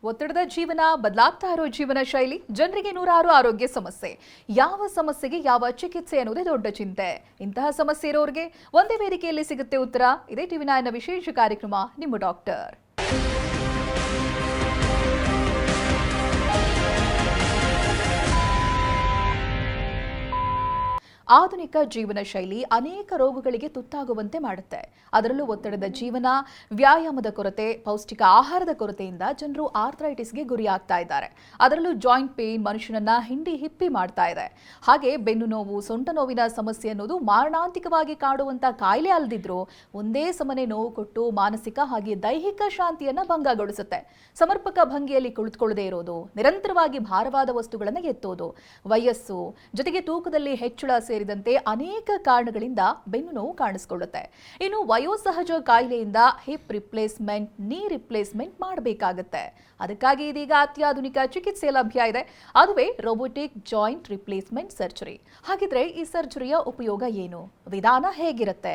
ಒತ್ತಡದ ಜೀವನ, ಬದಲಾಗ್ತಾ ಇರೋ ಜೀವನ ಶೈಲಿ, ಜನರಿಗೆ ನೂರಾರು ಆರೋಗ್ಯ ಸಮಸ್ಯೆ. ಯಾವ ಸಮಸ್ಯೆಗೆ ಯಾವ ಚಿಕಿತ್ಸೆ ಅನ್ನೋದೇ ದೊಡ್ಡ ಚಿಂತೆ. ಇಂತಹ ಸಮಸ್ಯೆ ಇರೋರಿಗೆ ಒಂದೇ ವೇದಿಕೆಯಲ್ಲಿ ಸಿಗುತ್ತೆ ಉತ್ತರ. ಇದೇ ಟಿವಿ9ನ ವಿಶೇಷ ಕಾರ್ಯಕ್ರಮ ನಿಮ್ಮ ಡಾಕ್ಟರ್. ಆಧುನಿಕ ಜೀವನ ಶೈಲಿ ಅನೇಕ ರೋಗಗಳಿಗೆ ತುತ್ತಾಗುವಂತೆ ಮಾಡುತ್ತೆ. ಅದರಲ್ಲೂ ಒತ್ತಡದ ಜೀವನ, ವ್ಯಾಯಾಮದ ಕೊರತೆ, ಪೌಷ್ಟಿಕ ಆಹಾರದ ಕೊರತೆಯಿಂದ ಜನರು ಆರ್ಥರೈಟಿಸ್ಗೆ ಗುರಿಯಾಗ್ತಾ ಇದ್ದಾರೆ. ಅದರಲ್ಲೂ ಜಾಯಿಂಟ್ ಪೇನ್ ಮನುಷ್ಯನನ್ನ ಹಿಂಡಿ ಹಿಪ್ಪಿ ಮಾಡ್ತಾ ಇದೆ. ಹಾಗೆ ಬೆನ್ನು ನೋವು, ಸೊಂಟ ನೋವಿನ ಸಮಸ್ಯೆ ಅನ್ನೋದು ಮಾರಣಾಂತಿಕವಾಗಿ ಕಾಡುವಂತ ಕಾಯಿಲೆ ಅಲ್ಲದಿದ್ರು ಒಂದೇ ಸಮನೆ ನೋವು ಕೊಟ್ಟು ಮಾನಸಿಕ ಹಾಗೆ ದೈಹಿಕ ಶಾಂತಿಯನ್ನ ಭಂಗಗೊಳಿಸುತ್ತೆ. ಸಮರ್ಪಕ ಭಂಗಿಯಲ್ಲಿ ಕುಳಿತುಕೊಳ್ಳದೇ ಇರೋದು, ನಿರಂತರವಾಗಿ ಭಾರವಾದ ವಸ್ತುಗಳನ್ನು ಎತ್ತೋದು, ವಯಸ್ಸು ಜೊತೆಗೆ ತೂಕದಲ್ಲಿ ಹೆಚ್ಚಳ ಸೇರಿದಂತೆ ಅನೇಕ ಕಾರಣಗಳಿಂದ ಬೆನ್ನು ನೋವು ಕಾಣಿಸಿಕೊಳ್ಳುತ್ತೆ. ಇನ್ನು ವಯೋಸಹಜ ಕಾಯಿಲೆಯಿಂದ ಹಿಪ್ ರಿಪ್ಲೇಸ್ಮೆಂಟ್, ನೀ ರಿಪ್ಲೇಸ್ಮೆಂಟ್ ಮಾಡಬೇಕಾಗುತ್ತೆ. ಅದಕ್ಕಾಗಿ ಇದೀಗ ಅತ್ಯಾಧುನಿಕ ಚಿಕಿತ್ಸೆ ಲಭ್ಯ ಇದೆ. ಅದುವೇ ರೋಬೋಟಿಕ್ ಜಾಯಿಂಟ್ ರಿಪ್ಲೇಸ್ಮೆಂಟ್ ಸರ್ಜರಿ. ಹಾಗಿದ್ರೆ ಈ ಸರ್ಜರಿಯ ಉಪಯೋಗ ಏನು, ವಿಧಾನ ಹೇಗಿರುತ್ತೆ,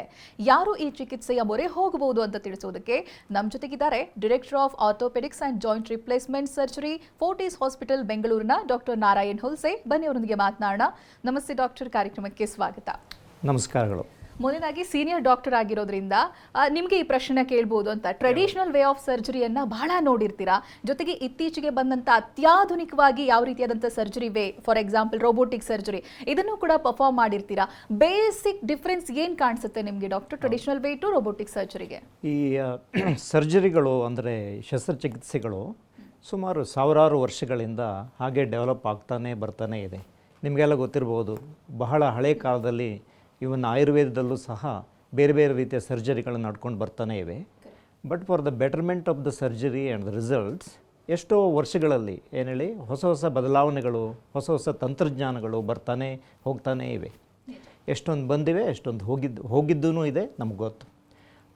ಯಾರು ಈ ಚಿಕಿತ್ಸೆಯ ಮೊರೆ ಹೋಗಬಹುದು ಅಂತ ತಿಳಿಸೋದಕ್ಕೆ ನಮ್ಮ ಜೊತೆಗಿದ್ದಾರೆ director of orthopaedics and joint replacement surgery, Fortis hospital ಬೆಂಗಳೂರಿನ ಡಾಕ್ಟರ್ ನಾರಾಯಣ್ ಹುಲ್ಸೆ. ಬನ್ನಿ ಅವರೊಂದಿಗೆ ಮಾತನಾಡೋಣ. ನಮಸ್ತೆ ಡಾಕ್ಟರ್, ಕಾರ್ಯಕ್ರಮಕ್ಕೆ ಸ್ವಾಗತ. ನಮಸ್ಕಾರಗಳು. ಮೊದಲಾಗಿ ಸೀನಿಯರ್ ಡಾಕ್ಟರ್ ಆಗಿರೋದ್ರಿಂದ ನಿಮಗೆ ಈ ಪ್ರಶ್ನೆ ಕೇಳ್ಬೋದು ಅಂತ. ಟ್ರೆಡಿಷನಲ್ ವೇ ಆಫ್ ಸರ್ಜರಿಯನ್ನ ಬಹಳ ನೋಡಿರ್ತೀರಾ. ಜೊತೆಗೆ ಇತ್ತೀಚೆಗೆ ಬಂದಂತ ಅತ್ಯಾಧುನಿಕವಾಗಿ ಯಾವ ರೀತಿಯಾದಂಥ ಸರ್ಜರಿ ವೇ, ಫಾರ್ ಎಕ್ಸಾಂಪಲ್ ರೋಬೋಟಿಕ್ ಸರ್ಜರಿ, ಇದನ್ನು ಕೂಡ ಪರ್ಫಾರ್ಮ್ ಮಾಡಿರ್ತೀರಾ. ಬೇಸಿಕ್ ಡಿಫ್ರೆನ್ಸ್ ಏನು ಕಾಣಿಸುತ್ತೆ ನಿಮಗೆ doctor, traditional way to robotic ಸರ್ಜರಿಗೆ? ಈ ಸರ್ಜರಿಗಳು ಅಂದರೆ ಶಸ್ತ್ರಚಿಕಿತ್ಸೆಗಳು ಸುಮಾರು ಸಾವಿರಾರು ವರ್ಷಗಳಿಂದ ಹಾಗೆ ಡೆವಲಪ್ ಆಗ್ತಾನೆ ಬರ್ತಾನೆ ಇದೆ. ನಿಮಗೆಲ್ಲ ಗೊತ್ತಿರ್ಬೋದು, ಬಹಳ ಹಳೆ ಕಾಲದಲ್ಲಿ ಇವನ್ ಆಯುರ್ವೇದದಲ್ಲೂ ಸಹ ಬೇರೆ ಬೇರೆ ರೀತಿಯ ಸರ್ಜರಿಗಳನ್ನು ನಡ್ಕೊಂಡು ಬರ್ತಾನೆ ಇವೆ. But for the betterment of the surgery and the results ಎಷ್ಟೋ ವರ್ಷಗಳಲ್ಲಿ ಏನು ಹೇಳಿ ಹೊಸ ಹೊಸ ಬದಲಾವಣೆಗಳು, ಹೊಸ ಹೊಸ ತಂತ್ರಜ್ಞಾನಗಳು ಬರ್ತಾನೆ ಹೋಗ್ತಾನೇ ಇವೆ. ಎಷ್ಟೊಂದು ಬಂದಿವೆ, ಎಷ್ಟೊಂದು ಹೋಗಿದ್ದೂ ಇದೆ, ನಮ್ಗೆ ಗೊತ್ತು.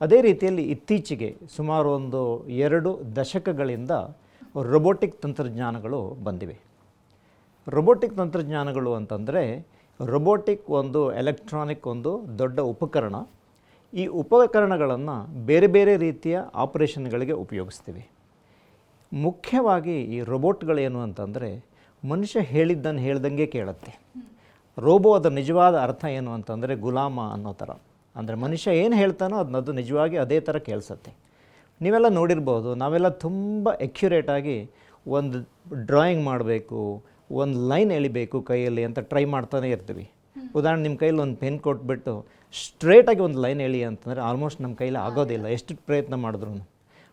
ಅದೇ ರೀತಿಯಲ್ಲಿ ಇತ್ತೀಚೆಗೆ ಸುಮಾರು ಒಂದು 2 ದಶಕಗಳಿಂದ ರೊಬೋಟಿಕ್ ತಂತ್ರಜ್ಞಾನಗಳು ಬಂದಿವೆ. ರೊಬೋಟಿಕ್ ತಂತ್ರಜ್ಞಾನಗಳು ಅಂತಂದರೆ, ರೊಬೋಟಿಕ್ ಒಂದು ಎಲೆಕ್ಟ್ರಾನಿಕ್ ಒಂದು ದೊಡ್ಡ ಉಪಕರಣ. ಈ ಉಪಕರಣಗಳನ್ನು ಬೇರೆ ಬೇರೆ ರೀತಿಯ ಆಪರೇಷನ್ಗಳಿಗೆ ಉಪಯೋಗಿಸ್ತೀವಿ. ಮುಖ್ಯವಾಗಿ ಈ ರೋಬೋಟ್ಗಳೇನು ಅಂತಂದರೆ, ಮನುಷ್ಯ ಹೇಳಿದ್ದನ್ನು ಹೇಳ್ದಂಗೆ ಕೇಳುತ್ತೆ. ರೋಬೋ ಅದರ ನಿಜವಾದ ಅರ್ಥ ಏನು ಅಂತಂದರೆ ಗುಲಾಮ ಅನ್ನೋ ಥರ. ಅಂದರೆ ಮನುಷ್ಯ ಏನು ಹೇಳ್ತಾನೋ ಅದನ್ನದು ನಿಜವಾಗಿ ಅದೇ ಥರ ಕೇಳಿಸುತ್ತೆ. ನೀವೆಲ್ಲ ನೋಡಿರ್ಬೋದು, ನಾವೆಲ್ಲ ತುಂಬ ಎಕ್ಯುರೇಟಾಗಿ ಒಂದು ಡ್ರಾಯಿಂಗ್ ಮಾಡಬೇಕು, ಒಂದು ಲೈನ್ ಎಳಿಬೇಕು ಕೈಯಲ್ಲಿ ಅಂತ ಟ್ರೈ ಮಾಡ್ತಾನೆ ಇರ್ತೀವಿ. ಉದಾಹರಣೆ, ನಿಮ್ಮ ಕೈಯಲ್ಲಿ ಒಂದು ಪೆನ್ ಕೊಟ್ಬಿಟ್ಟು ಸ್ಟ್ರೇಟಾಗಿ ಒಂದು ಲೈನ್ ಎಳಿ ಅಂತಂದರೆ ಆಲ್ಮೋಸ್ಟ್ ನಮ್ಮ ಕೈಯಲ್ಲಿ ಆಗೋದಿಲ್ಲ, ಎಷ್ಟು ಪ್ರಯತ್ನ ಮಾಡಿದ್ರು.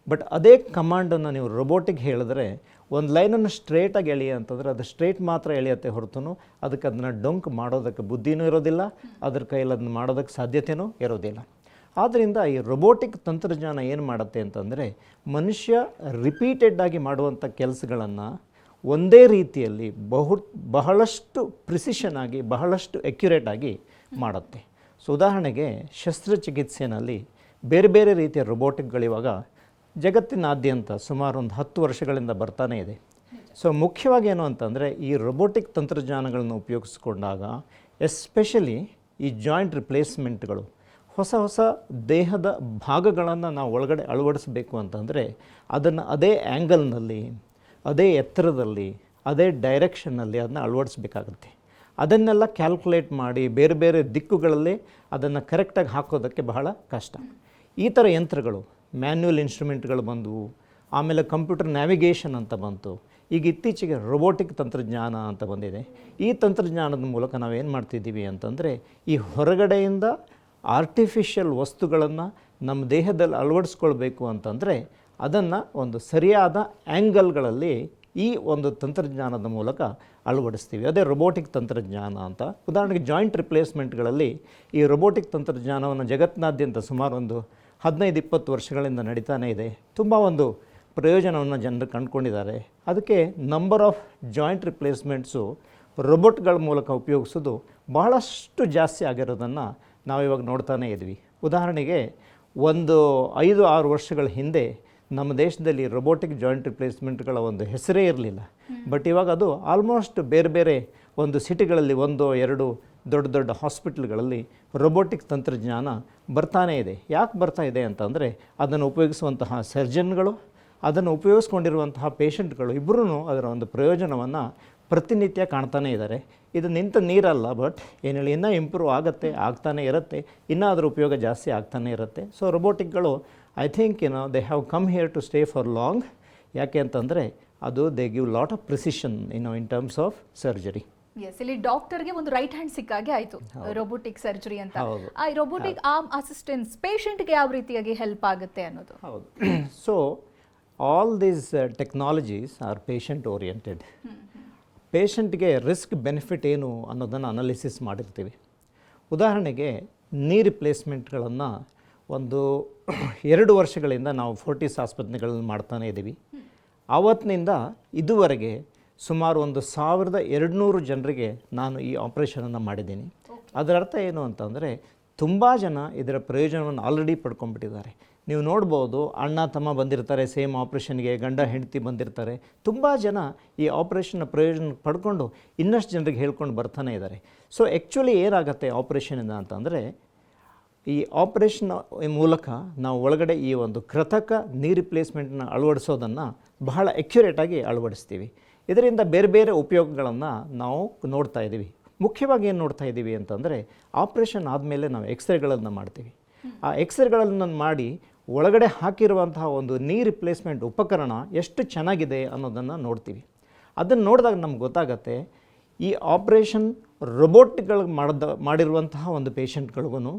ಬಟ್ ಅದೇ ಕಮಾಂಡನ್ನು ನೀವು ರೊಬೋಟಿಗೆ ಹೇಳಿದ್ರೆ, ಒಂದು ಲೈನನ್ನು ಸ್ಟ್ರೇಟಾಗಿ ಎಳಿ ಅಂತಂದರೆ ಅದು ಸ್ಟ್ರೇಟ್ ಮಾತ್ರ ಎಳೆಯುತ್ತೆ ಹೊರತು ಅದಕ್ಕೆ ಅದನ್ನು ಡೊಂಕ್ ಮಾಡೋದಕ್ಕೆ ಬುದ್ಧಿನೂ ಇರೋದಿಲ್ಲ, ಅದ್ರ ಕೈಯಲ್ಲಿ ಅದನ್ನು ಮಾಡೋದಕ್ಕೆ ಸಾಧ್ಯತೆಯೂ ಇರೋದಿಲ್ಲ. ಆದ್ದರಿಂದ ಈ ರೊಬೋಟಿಕ್ ತಂತ್ರಜ್ಞಾನ ಏನು ಮಾಡುತ್ತೆ ಅಂತಂದರೆ, ಮನುಷ್ಯ ರಿಪೀಟೆಡ್ಡಾಗಿ ಮಾಡುವಂಥ ಕೆಲಸಗಳನ್ನು ಒಂದೇ ರೀತಿಯಲ್ಲಿ ಬಹಳಷ್ಟು ಪ್ರಿಸಿಷನ್ ಆಗಿ, ಬಹಳಷ್ಟು ಎಕ್ಯುರೇಟಾಗಿ ಮಾಡುತ್ತೆ. ಸೊ ಉದಾಹರಣೆಗೆ, ಶಸ್ತ್ರಚಿಕಿತ್ಸೆಯಲ್ಲಿ ಬೇರೆ ಬೇರೆ ರೀತಿಯ ರೊಬೋಟಿಕ್ಗಳಿವಾಗ ಜಗತ್ತಿನಾದ್ಯಂತ ಸುಮಾರು ಒಂದು 10 ವರ್ಷಗಳಿಂದ ಬರ್ತಾನೆ ಇದೆ. ಸೊ ಮುಖ್ಯವಾಗಿ ಏನು ಅಂತಂದರೆ, ಈ ರೊಬೋಟಿಕ್ ತಂತ್ರಜ್ಞಾನಗಳನ್ನು ಉಪಯೋಗಿಸ್ಕೊಂಡಾಗ ಎಸ್ಪೆಷಲಿ ಈ ಜಾಯಿಂಟ್ ರಿಪ್ಲೇಸ್ಮೆಂಟ್ಗಳು, ಹೊಸ ಹೊಸ ದೇಹದ ಭಾಗಗಳನ್ನು ನಾವು ಒಳಗಡೆ ಅಳವಡಿಸಬೇಕು ಅಂತಂದರೆ ಅದನ್ನು ಅದೇ ಆ್ಯಂಗಲ್ನಲ್ಲಿ, ಅದೇ ಎತ್ತರದಲ್ಲಿ, ಅದೇ ಡೈರೆಕ್ಷನ್ನಲ್ಲಿ ಅದನ್ನು ಅಳವಡಿಸ್ಬೇಕಾಗುತ್ತೆ. ಅದನ್ನೆಲ್ಲ ಕ್ಯಾಲ್ಕುಲೇಟ್ ಮಾಡಿ ಬೇರೆ ಬೇರೆ ದಿಕ್ಕುಗಳಲ್ಲಿ ಅದನ್ನು ಕರೆಕ್ಟಾಗಿ ಹಾಕೋದಕ್ಕೆ ಬಹಳ ಕಷ್ಟ. ಈ ಥರ ಯಂತ್ರಗಳು, ಮ್ಯಾನ್ಯುವಲ್ ಇನ್ಸ್ಟ್ರೂಮೆಂಟ್ಗಳು ಬಂದವು, ಆಮೇಲೆ ಕಂಪ್ಯೂಟರ್ ನ್ಯಾವಿಗೇಷನ್ ಅಂತ ಬಂತು. ಈಗ ಇತ್ತೀಚೆಗೆ ರೊಬೋಟಿಕ್ ತಂತ್ರಜ್ಞಾನ ಅಂತ ಬಂದಿದೆ. ಈ ತಂತ್ರಜ್ಞಾನದ ಮೂಲಕ ನಾವೇನು ಮಾಡ್ತಿದ್ದೀವಿ ಅಂತಂದರೆ, ಈ ಹೊರಗಡೆಯಿಂದ ಆರ್ಟಿಫಿಷಿಯಲ್ ವಸ್ತುಗಳನ್ನು ನಮ್ಮ ದೇಹದಲ್ಲಿ ಅಳವಡಿಸ್ಕೊಳ್ಬೇಕು ಅಂತಂದರೆ ಅದನ್ನು ಒಂದು ಸರಿಯಾದ ಆ್ಯಂಗಲ್ಗಳಲ್ಲಿ ಈ ಒಂದು ತಂತ್ರಜ್ಞಾನದ ಮೂಲಕ ಅಳವಡಿಸ್ತೀವಿ. ಅದೇ ರೊಬೋಟಿಕ್ ತಂತ್ರಜ್ಞಾನ ಅಂತ. ಉದಾಹರಣೆಗೆ ಜಾಯಿಂಟ್ ರಿಪ್ಲೇಸ್ಮೆಂಟ್ಗಳಲ್ಲಿ ಈ ರೊಬೋಟಿಕ್ ತಂತ್ರಜ್ಞಾನವನ್ನು ಜಗತ್ತಿನಾದ್ಯಂತ ಸುಮಾರು ಒಂದು 15-20 ವರ್ಷಗಳಿಂದ ನಡೀತಾನೆ ಇದೆ. ತುಂಬ ಒಂದು ಪ್ರಯೋಜನವನ್ನು ಜನರು ಕಂಡುಕೊಂಡಿದ್ದಾರೆ. ಅದಕ್ಕೆ ನಂಬರ್ ಆಫ್ ಜಾಯಿಂಟ್ ರಿಪ್ಲೇಸ್ಮೆಂಟ್ಸು ರೊಬೋಟ್ಗಳ ಮೂಲಕ ಉಪಯೋಗಿಸೋದು ಬಹಳಷ್ಟು ಜಾಸ್ತಿ ಆಗಿರೋದನ್ನು ನಾವಿವಾಗ ನೋಡ್ತಾನೆ ಇದ್ವಿ. ಉದಾಹರಣೆಗೆ, ಒಂದು 5-6 ವರ್ಷಗಳ ಹಿಂದೆ ನಮ್ಮ ದೇಶದಲ್ಲಿ ರೊಬೋಟಿಕ್ ಜಾಯಿಂಟ್ ರಿಪ್ಲೇಸ್ಮೆಂಟ್ಗಳ ಒಂದು ಹೆಸರೇ ಇರಲಿಲ್ಲ. ಬಟ್ ಇವಾಗ ಅದು ಆಲ್ಮೋಸ್ಟ್ ಬೇರೆ ಬೇರೆ ಒಂದು ಸಿಟಿಗಳಲ್ಲಿ 1-2 ದೊಡ್ಡ ದೊಡ್ಡ ಹಾಸ್ಪಿಟಲ್ಗಳಲ್ಲಿ ರೊಬೋಟಿಕ್ ತಂತ್ರಜ್ಞಾನ ಬರ್ತಾನೇ ಇದೆ. ಯಾಕೆ ಬರ್ತಾ ಇದೆ ಅಂತಂದರೆ, ಅದನ್ನು ಉಪಯೋಗಿಸುವಂತಹ ಸರ್ಜನ್ಗಳು, ಅದನ್ನು ಉಪಯೋಗಿಸ್ಕೊಂಡಿರುವಂತಹ ಪೇಷಂಟ್ಗಳು ಇಬ್ಬರೂ ಅದರ ಒಂದು ಪ್ರಯೋಜನವನ್ನು ಪ್ರತಿನಿತ್ಯ ಕಾಣ್ತಾನೇ ಇದ್ದಾರೆ. ಇದು ನಿಂತ ನೀರಲ್ಲ, ಬಟ್ ಏನು ಹೇಳಿ ಇನ್ನೂ ಇಂಪ್ರೂವ್ ಆಗುತ್ತೆ, ಆಗ್ತಾನೆ ಇರುತ್ತೆ, ಇನ್ನೂ ಅದರ ಉಪಯೋಗ ಜಾಸ್ತಿ ಆಗ್ತಾನೆ ಇರುತ್ತೆ. ಸೊ ರೊಬೋಟಿಕ್ಗಳು I think they have come here to stay for long. ಯಾಕೆ ಅಂತಂದರೆ ಅದು they give lot of precision in terms of surgery. Yes, ಇಲ್ಲಿ ಡಾಕ್ಟರ್ಗೆ ಒಂದು ರೈಟ್ ಹ್ಯಾಂಡ್ ಸಿಕ್ಕಾಗೆ ಆಯಿತು ರೋಬೋಟಿಕ್ ಸರ್ಜರಿ ಅಂತ. ಆ ರೋಬೋಟಿಕ್ ಆರ್ಮ್ ಅಸಿಸ್ಟೆನ್ಸ್ ಪೇಷಂಟ್ಗೆ ಯಾವ ರೀತಿಯಾಗಿ ಹೆಲ್ಪ್ ಆಗುತ್ತೆ ಅನ್ನೋದು. ಹೌದು. So all these technologies are patient oriented. ಪೇಷಂಟ್ಗೆ ರಿಸ್ಕ್ ಬೆನಿಫಿಟ್ ಏನು ಅನ್ನೋದನ್ನು ಅನಾಲಿಸಿಸ್ ಮಾಡಿರ್ತೀವಿ. ಉದಾಹರಣೆಗೆ ನೀ ರಿಪ್ಲೇಸ್ಮೆಂಟ್ಗಳನ್ನು ಒಂದು 2 ವರ್ಷಗಳಿಂದ ನಾವು ಫೋರ್ಟಿಸ್ ಆಸ್ಪತ್ರೆಗಳಲ್ಲಿ ಮಾಡ್ತಾನೆ ಇದ್ದೀವಿ. ಆವತ್ತಿನಿಂದ ಇದುವರೆಗೆ ಸುಮಾರು 1200 ಜನರಿಗೆ ನಾನು ಈ ಆಪ್ರೇಷನನ್ನು ಮಾಡಿದ್ದೀನಿ. ಅದರ ಅರ್ಥ ಏನು ಅಂತಂದರೆ ತುಂಬ ಜನ ಇದರ ಪ್ರಯೋಜನವನ್ನು ಆಲ್ರೆಡಿ ಪಡ್ಕೊಂಡ್ಬಿಟ್ಟಿದ್ದಾರೆ. ನೀವು ನೋಡ್ಬೋದು, ಅಣ್ಣ ತಮ್ಮ ಬಂದಿರ್ತಾರೆ ಸೇಮ್ ಆಪ್ರೇಷನ್ಗೆ, ಗಂಡ ಹೆಂಡತಿ ಬಂದಿರ್ತಾರೆ. ತುಂಬ ಜನ ಈ ಆಪ್ರೇಷನ್ನ ಪ್ರಯೋಜನ ಪಡ್ಕೊಂಡು ಇನ್ನಷ್ಟು ಜನರಿಗೆ ಹೇಳ್ಕೊಂಡು ಬರ್ತಾನೆ ಇದ್ದಾರೆ. ಸೊ ಆ್ಯಕ್ಚುಲಿ ಏನಾಗುತ್ತೆ ಆಪ್ರೇಷನಿಂದ ಅಂತಂದರೆ, ಈ ಆಪ್ರೇಷನ್ ಮೂಲಕ ನಾವು ಒಳಗಡೆ ಈ ಒಂದು ಕೃತಕ ನೀ ರಿಪ್ಲೇಸ್ಮೆಂಟ್ನ ಅಳವಡಿಸೋದನ್ನು ಬಹಳ ಅಕ್ಯುರೇಟಾಗಿ ಅಳವಡಿಸ್ತೀವಿ. ಇದರಿಂದ ಬೇರೆ ಬೇರೆ ಉಪಯೋಗಗಳನ್ನು ನಾವು ನೋಡ್ತಾ ಇದ್ದೀವಿ. ಮುಖ್ಯವಾಗಿ ಏನು ನೋಡ್ತಾ ಇದ್ದೀವಿ ಅಂತಂದರೆ, ಆಪ್ರೇಷನ್ ಆದಮೇಲೆ ನಾವು ಎಕ್ಸ್ರೇಗಳನ್ನು ಮಾಡ್ತೀವಿ. ಆ ಎಕ್ಸ್ರೇಗಳನ್ನು ಮಾಡಿ ಒಳಗಡೆ ಹಾಕಿರುವಂತಹ ಒಂದು ನೀ ರಿಪ್ಲೇಸ್ಮೆಂಟ್ ಉಪಕರಣ ಎಷ್ಟು ಚೆನ್ನಾಗಿದೆ ಅನ್ನೋದನ್ನು ನೋಡ್ತೀವಿ. ಅದನ್ನು ನೋಡಿದಾಗ ನಮ್ಗೆ ಗೊತ್ತಾಗತ್ತೆ ಈ ಆಪ್ರೇಷನ್ ರೋಬೋಟ್ಗಳಿಗೆ ಮಾಡಿರುವಂತಹ ಒಂದು ಪೇಷಂಟ್ಗಳಿಗೂ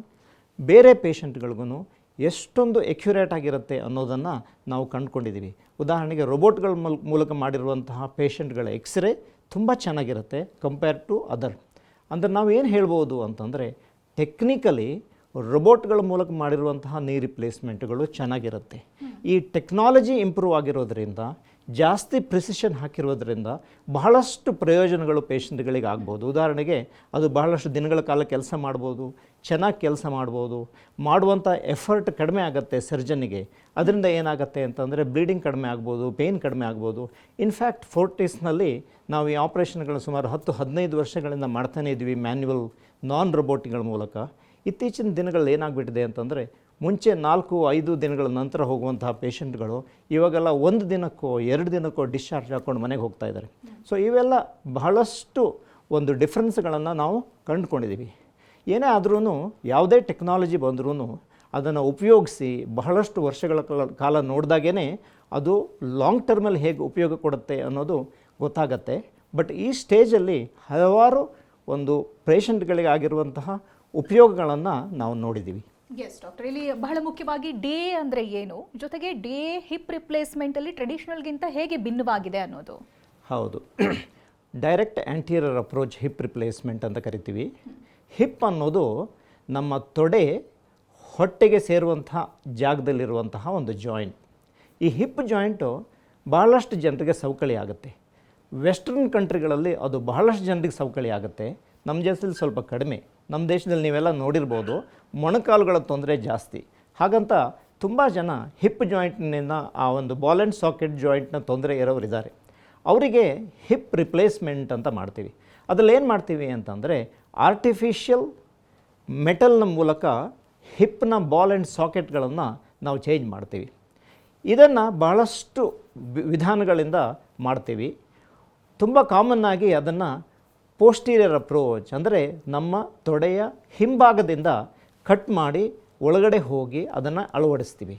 ಬೇರೆ ಪೇಷಂಟ್ಗಳಿಗೂ ಎಷ್ಟೊಂದು ಎಕ್ಯುರೇಟ್ ಆಗಿರುತ್ತೆ ಅನ್ನೋದನ್ನು ನಾವು ಕಂಡುಕೊಂಡಿದ್ದೀವಿ. ಉದಾಹರಣೆಗೆ ರೋಬೋಟ್ಗಳ ಮೂಲಕ ಮಾಡಿರುವಂತಹ ಪೇಷಂಟ್ಗಳ ಎಕ್ಸ್ರೇ ತುಂಬ ಚೆನ್ನಾಗಿರುತ್ತೆ ಕಂಪೇರ್ ಟು ಅದರ್. ಅಂದರೆ ನಾವು ಏನು ಹೇಳ್ಬೋದು ಅಂತಂದರೆ, ಟೆಕ್ನಿಕಲಿ ರೋಬೋಟ್ಗಳ ಮೂಲಕ ಮಾಡಿರುವಂತಹ ನೀ ರಿಪ್ಲೇಸ್ಮೆಂಟ್ಗಳು ಚೆನ್ನಾಗಿರುತ್ತೆ. ಈ ಟೆಕ್ನಾಲಜಿ ಇಂಪ್ರೂವ್ ಆಗಿರೋದ್ರಿಂದ, ಜಾಸ್ತಿ ಪ್ರಿಸಿಷನ್ ಹಾಕಿರೋದ್ರಿಂದ ಬಹಳಷ್ಟು ಪ್ರಯೋಜನಗಳು ಪೇಷಂಟ್ಗಳಿಗೆ ಆಗ್ಬೋದು. ಉದಾಹರಣೆಗೆ ಅದು ಬಹಳಷ್ಟು ದಿನಗಳ ಕಾಲ ಕೆಲಸ ಮಾಡ್ಬೋದು, ಚೆನ್ನಾಗಿ ಕೆಲಸ ಮಾಡ್ಬೋದು, ಮಾಡುವಂಥ ಎಫರ್ಟ್ ಕಡಿಮೆ ಆಗುತ್ತೆ ಸರ್ಜನ್ನಿಗೆ. ಅದರಿಂದ ಏನಾಗುತ್ತೆ ಅಂತಂದರೆ ಬ್ಲೀಡಿಂಗ್ ಕಡಿಮೆ ಆಗ್ಬೋದು, ಪೇಯ್ನ್ ಕಡಿಮೆ ಆಗ್ಬೋದು. ಇನ್ಫ್ಯಾಕ್ಟ್ ಫೋರ್ಟಿಸ್ನಲ್ಲಿ ನಾವು ಈ ಆಪ್ರೇಷನ್ಗಳು ಸುಮಾರು 10-15 ವರ್ಷಗಳಿಂದ ಮಾಡ್ತಾನೇ ಇದ್ವಿ ಮ್ಯಾನ್ಯುವಲ್ ನಾನ್ ರೋಬೋಟಿಕ್ಗಳ ಮೂಲಕ. ಇತ್ತೀಚಿನ ದಿನಗಳಲ್ಲಿ ಏನಾಗ್ಬಿಟ್ಟಿದೆ ಅಂತಂದರೆ, ಮುಂಚೆ 4-5 ದಿನಗಳ ನಂತರ ಹೋಗುವಂತಹ ಪೇಷಂಟ್ಗಳು ಇವಾಗೆಲ್ಲ 1 ದಿನಕ್ಕೋ 2 ದಿನಕ್ಕೋ ಡಿಸ್ಚಾರ್ಜ್ ಹಾಕ್ಕೊಂಡು ಮನೆಗೆ ಹೋಗ್ತಾ ಇದ್ದಾರೆ. ಸೊ ಇವೆಲ್ಲ ಬಹಳಷ್ಟು ಒಂದು ಡಿಫ್ರೆನ್ಸ್ಗಳನ್ನು ನಾವು ಕಂಡುಕೊಂಡಿದ್ದೀವಿ. ಏನೇ ಆದ್ರೂ ಯಾವುದೇ ಟೆಕ್ನಾಲಜಿ ಬಂದ್ರೂ ಅದನ್ನು ಉಪಯೋಗಿಸಿ ಬಹಳಷ್ಟು ವರ್ಷಗಳ ಕಾಲ ನೋಡಿದಾಗೇ ಅದು ಲಾಂಗ್ ಟರ್ಮಲ್ಲಿ ಹೇಗೆ ಉಪಯೋಗ ಕೊಡುತ್ತೆ ಅನ್ನೋದು ಗೊತ್ತಾಗತ್ತೆ. ಬಟ್ ಈ ಸ್ಟೇಜಲ್ಲಿ ಹಲವಾರು ಒಂದು ಪೇಷಂಟ್ಗಳಿಗೆ ಆಗಿರುವಂತಹ ಉಪಯೋಗಗಳನ್ನು ನಾವು ನೋಡಿದ್ದೀವಿ. ಎಸ್ ಡಾಕ್ಟರ್, ಇಲ್ಲಿ ಬಹಳ ಮುಖ್ಯವಾಗಿ ಡೇ ಅಂದರೆ ಏನು, ಜೊತೆಗೆ ಡೇ ಹಿಪ್ ರಿಪ್ಲೇಸ್ಮೆಂಟಲ್ಲಿ ಟ್ರೆಡಿಷನಲ್ಗಿಂತ ಹೇಗೆ ಭಿನ್ನವಾಗಿದೆ ಅನ್ನೋದು. ಹೌದು, direct anterior approach hip replacement ಅಂತ ಕರಿತೀವಿ. ಹಿಪ್ ಅನ್ನೋದು ನಮ್ಮ ತೊಡೆ ಹೊಟ್ಟೆಗೆ ಸೇರುವಂಥ ಜಾಗದಲ್ಲಿರುವಂತಹ ಒಂದು ಜಾಯಿಂಟ್. ಈ ಹಿಪ್ ಜಾಯಿಂಟು ಬಹಳಷ್ಟು ಜನರಿಗೆ ಸವಕಳಿ ಆಗುತ್ತೆ. ವೆಸ್ಟರ್ನ್ ಕಂಟ್ರಿಗಳಲ್ಲಿ ಅದು ಬಹಳಷ್ಟು ಜನರಿಗೆ ಸವಕಳಿ ಆಗುತ್ತೆ. ನಮ್ಮ ದೇಶದಲ್ಲಿ ಸ್ವಲ್ಪ ಕಡಿಮೆ. ನಮ್ಮ ದೇಶದಲ್ಲಿ ನೀವೆಲ್ಲ ನೋಡಿರ್ಬೋದು, ಮೊಣಕಾಲುಗಳ ತೊಂದರೆ ಜಾಸ್ತಿ. ಹಾಗಂತ ತುಂಬ ಜನ ಹಿಪ್ ಜಾಯಿಂಟ್ನಿಂದ ಆ ಒಂದು ಬಾಲ್ ಆ್ಯಂಡ್ ಸಾಕೆಟ್ ಜಾಯಿಂಟ್ನ ತೊಂದರೆ ಇರೋರಿದ್ದಾರೆ. ಅವರಿಗೆ ಹಿಪ್ ರಿಪ್ಲೇಸ್ಮೆಂಟ್ ಅಂತ ಮಾಡ್ತೀವಿ. ಅದರಲ್ಲಿ ಏನು ಮಾಡ್ತೀವಿ ಅಂತಂದರೆ, ಆರ್ಟಿಫಿಷಿಯಲ್ ಮೆಟಲ್ನ ಮೂಲಕ ಹಿಪ್ನ ಬಾಲ್ ಆ್ಯಂಡ್ ಸಾಕೆಟ್ಗಳನ್ನು ನಾವು ಚೇಂಜ್ ಮಾಡ್ತೀವಿ. ಇದನ್ನು ಬಹಳಷ್ಟು ವಿಧಾನಗಳಿಂದ ಮಾಡ್ತೀವಿ. ತುಂಬ ಕಾಮನ್ನಾಗಿ ಅದನ್ನು ಪೋಸ್ಟೀರಿಯರ್ ಅಪ್ರೋಚ್, ಅಂದರೆ ನಮ್ಮ ತೊಡೆಯ ಹಿಂಭಾಗದಿಂದ ಕಟ್ ಮಾಡಿ ಒಳಗಡೆ ಹೋಗಿ ಅದನ್ನು ಅಳವಡಿಸ್ತೀವಿ.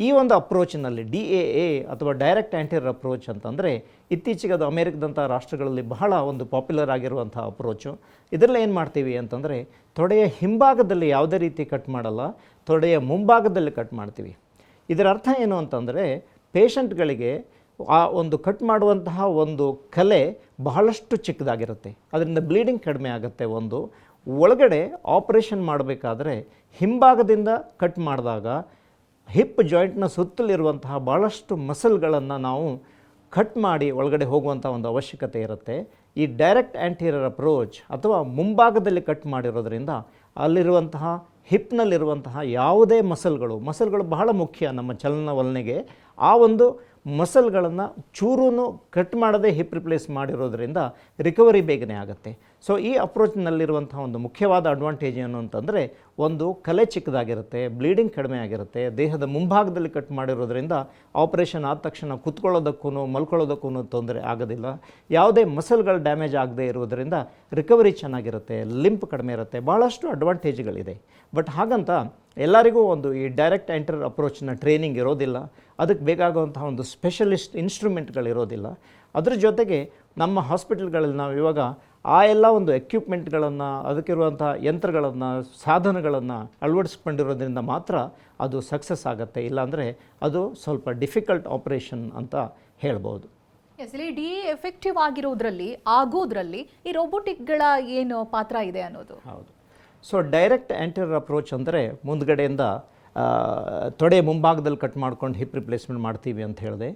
ಈ ಒಂದು ಅಪ್ರೋಚಿನಲ್ಲಿ DAA ಅಥವಾ ಡೈರೆಕ್ಟ್ ಆ್ಯಂಟೀರಿಯರ್ ಅಪ್ರೋಚ್ ಅಂತಂದರೆ ಇತ್ತೀಚೆಗೆ ಅದು ಅಮೇರಿಕದಂಥ ರಾಷ್ಟ್ರಗಳಲ್ಲಿ ಬಹಳ ಒಂದು ಪಾಪ್ಯುಲರ್ ಆಗಿರುವಂಥ ಅಪ್ರೋಚು. ಇದರಲ್ಲಿ ಏನು ಮಾಡ್ತೀವಿ ಅಂತಂದರೆ, ತೊಡೆಯ ಹಿಂಭಾಗದಲ್ಲಿ ಯಾವುದೇ ರೀತಿ ಕಟ್ ಮಾಡಲ್ಲ, ತೊಡೆಯ ಮುಂಭಾಗದಲ್ಲಿ ಕಟ್ ಮಾಡ್ತೀವಿ. ಇದರ ಅರ್ಥ ಏನು ಅಂತಂದರೆ, ಪೇಷಂಟ್ಗಳಿಗೆ ಆ ಒಂದು ಕಟ್ ಮಾಡುವಂತಹ ಒಂದು ಕಲೆ ಬಹಳಷ್ಟು ಚಿಕ್ಕದಾಗಿರುತ್ತೆ. ಅದರಿಂದ ಬ್ಲೀಡಿಂಗ್ ಕಡಿಮೆ ಆಗುತ್ತೆ. ಒಂದು ಒಳಗಡೆ ಆಪ್ರೇಷನ್ ಮಾಡಬೇಕಾದ್ರೆ ಹಿಂಭಾಗದಿಂದ ಕಟ್ ಮಾಡಿದಾಗ ಹಿಪ್ ಜಾಯಿಂಟ್ನ ಸುತ್ತಲಿರುವಂತಹ ಭಾಳಷ್ಟು ಮಸಲ್ಗಳನ್ನು ನಾವು ಕಟ್ ಮಾಡಿ ಒಳಗಡೆ ಹೋಗುವಂಥ ಒಂದು ಅವಶ್ಯಕತೆ ಇರುತ್ತೆ. ಈ ಡೈರೆಕ್ಟ್ ಆ್ಯಂಟೀರಿಯರ್ ಅಪ್ರೋಚ್ ಅಥವಾ ಮುಂಭಾಗದಲ್ಲಿ ಕಟ್ ಮಾಡಿರೋದ್ರಿಂದ ಅಲ್ಲಿರುವಂತಹ ಹಿಪ್ನಲ್ಲಿರುವಂತಹ ಯಾವುದೇ ಮಸಲ್ಗಳು ಬಹಳ ಮುಖ್ಯ ನಮ್ಮ ಚಲನವಲನೆಗೆ. ಆ ಒಂದು ಮಸಲ್ಗಳನ್ನು ಚೂರೂ ಕಟ್ ಮಾಡದೆ ಹಿಪ್ ರಿಪ್ಲೇಸ್ ಮಾಡಿರೋದ್ರಿಂದ ರಿಕವರಿ ಬೇಗನೆ ಆಗುತ್ತೆ. ಸೊ ಈ ಅಪ್ರೋಚ್ನಲ್ಲಿರುವಂಥ ಒಂದು ಮುಖ್ಯವಾದ ಅಡ್ವಾಂಟೇಜ್ ಏನು ಅಂತಂದರೆ, ಒಂದು ಕಲೆ ಚಿಕ್ಕದಾಗಿರುತ್ತೆ, ಬ್ಲೀಡಿಂಗ್ ಕಡಿಮೆ ಆಗಿರುತ್ತೆ, ದೇಹದ ಮುಂಭಾಗದಲ್ಲಿ ಕಟ್ ಮಾಡಿರೋದ್ರಿಂದ ಆಪರೇಷನ್ ಆದ ತಕ್ಷಣ ಕುತ್ಕೊಳ್ಳೋದಕ್ಕೂ ಮಲ್ಕೊಳ್ಳೋದಕ್ಕೂ ತೊಂದರೆ ಆಗೋದಿಲ್ಲ, ಯಾವುದೇ ಮಸಲ್ಗಳು ಡ್ಯಾಮೇಜ್ ಆಗದೆ ಇರೋದರಿಂದ ರಿಕವರಿ ಚೆನ್ನಾಗಿರುತ್ತೆ, ಲಿಂಪ್ ಕಡಿಮೆ ಇರುತ್ತೆ, ಭಾಳಷ್ಟು ಅಡ್ವಾಂಟೇಜ್ಗಳಿದೆ. ಬಟ್ ಹಾಗಂತ ಎಲ್ಲರಿಗೂ ಒಂದು ಈ ಡೈರೆಕ್ಟ್ ಎಂಟರ್ ಅಪ್ರೋಚ್ನ ಟ್ರೈನಿಂಗ್ ಇರೋದಿಲ್ಲ, ಅದಕ್ಕೆ ಬೇಕಾಗುವಂತಹ ಒಂದು ಸ್ಪೆಷಲಿಸ್ಟ್ ಇನ್ಸ್ಟ್ರೂಮೆಂಟ್ಗಳಿರೋದಿಲ್ಲ. ಅದ್ರ ಜೊತೆಗೆ ನಮ್ಮ ಹಾಸ್ಪಿಟಲ್ಗಳಲ್ಲಿ ನಾವು ಇವಾಗ ಆ ಎಲ್ಲ ಒಂದು ಎಕ್ವಿಪ್ಮೆಂಟ್ಗಳನ್ನು, ಅದಕ್ಕಿರುವಂಥ ಯಂತ್ರಗಳನ್ನು, ಸಾಧನಗಳನ್ನು ಅಳವಡಿಸ್ಕೊಂಡಿರೋದ್ರಿಂದ ಮಾತ್ರ ಅದು ಸಕ್ಸಸ್ ಆಗುತ್ತೆ, ಇಲ್ಲಾಂದರೆ ಅದು ಸ್ವಲ್ಪ ಡಿಫಿಕಲ್ಟ್ ಆಪರೇಷನ್ ಅಂತ ಹೇಳ್ಬೋದು. ಎಸ್, ಇಲ್ಲಿ ಡಿ ಎಫೆಕ್ಟಿವ್ ಆಗೋದ್ರಲ್ಲಿ ಈ ರೋಬೋಟಿಕ್ಗಳ ಏನು ಪಾತ್ರ ಇದೆ ಅನ್ನೋದು. ಹೌದು. ಸೊ ಡೈರೆಕ್ಟ್ ಆ್ಯಂಟರ್ ಅಪ್ರೋಚ್ ಅಂದರೆ ಮುಂದ್ಗಡೆಯಿಂದ ತೊಡೆ ಮುಂಭಾಗದಲ್ಲಿ ಕಟ್ ಮಾಡ್ಕೊಂಡು ಹಿಪ್ ರಿಪ್ಲೇಸ್ಮೆಂಟ್ ಮಾಡ್ತೀವಿ ಅಂತ ಹೇಳಿದೆ.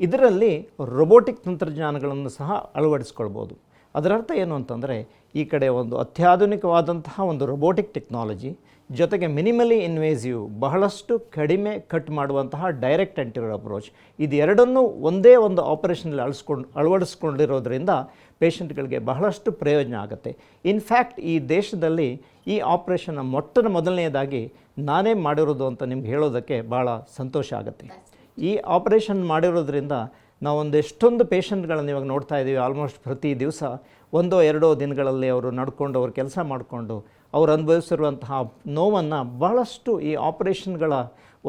ಇದರಲ್ಲಿ ರೊಬೋಟಿಕ್ ತಂತ್ರಜ್ಞಾನಗಳನ್ನು ಸಹ ಅಳವಡಿಸ್ಕೊಳ್ಬೋದು. ಅದರ ಅರ್ಥ ಏನು ಅಂತಂದರೆ, ಈ ಕಡೆ ಒಂದು ಅತ್ಯಾಧುನಿಕವಾದಂತಹ ಒಂದು ರೊಬೋಟಿಕ್ ಟೆಕ್ನಾಲಜಿ ಜೊತೆಗೆ ಮಿನಿಮಲಿ ಇನ್ವೇಸಿವ್, ಬಹಳಷ್ಟು ಕಡಿಮೆ ಕಟ್ ಮಾಡುವಂತಹ ಡೈರೆಕ್ಟ್ ಆ್ಯಂಟರ್ ಅಪ್ರೋಚ್, ಇದೆರಡನ್ನೂ ಒಂದೇ ಒಂದು ಆಪರೇಷನಲ್ಲಿ ಅಳವಡಿಸ್ಕೊಂಡಿರೋದ್ರಿಂದ ಪೇಷಂಟ್ಗಳಿಗೆ ಬಹಳಷ್ಟು ಪ್ರಯೋಜನ ಆಗುತ್ತೆ. ಇನ್ಫ್ಯಾಕ್ಟ್ ಈ ದೇಶದಲ್ಲಿ ಈ ಆಪರೇಷನ್ನ ಮೊದಲನೆಯದಾಗಿ ನಾನೇ ಮಾಡಿರೋದು ಅಂತ ನಿಮ್ಗೆ ಹೇಳೋದಕ್ಕೆ ಭಾಳ ಸಂತೋಷ ಆಗುತ್ತೆ. ಈ ಆಪರೇಷನ್ ಮಾಡಿರೋದ್ರಿಂದ ನಾವೊಂದೆಷ್ಟೊಂದು ಪೇಷಂಟ್ಗಳನ್ನು ಇವಾಗ ನೋಡ್ತಾ ಇದ್ದೀವಿ. ಆಲ್ಮೋಸ್ಟ್ ಪ್ರತಿ ದಿವಸ 1-2 ದಿನಗಳಲ್ಲಿ ಅವರು ನಡ್ಕೊಂಡು ಅವ್ರ ಕೆಲಸ ಮಾಡಿಕೊಂಡು ಅವ್ರು ಅನುಭವಿಸಿರುವಂತಹ ನೋವನ್ನು ಬಹಳಷ್ಟು ಈ ಆಪರೇಷನ್ಗಳ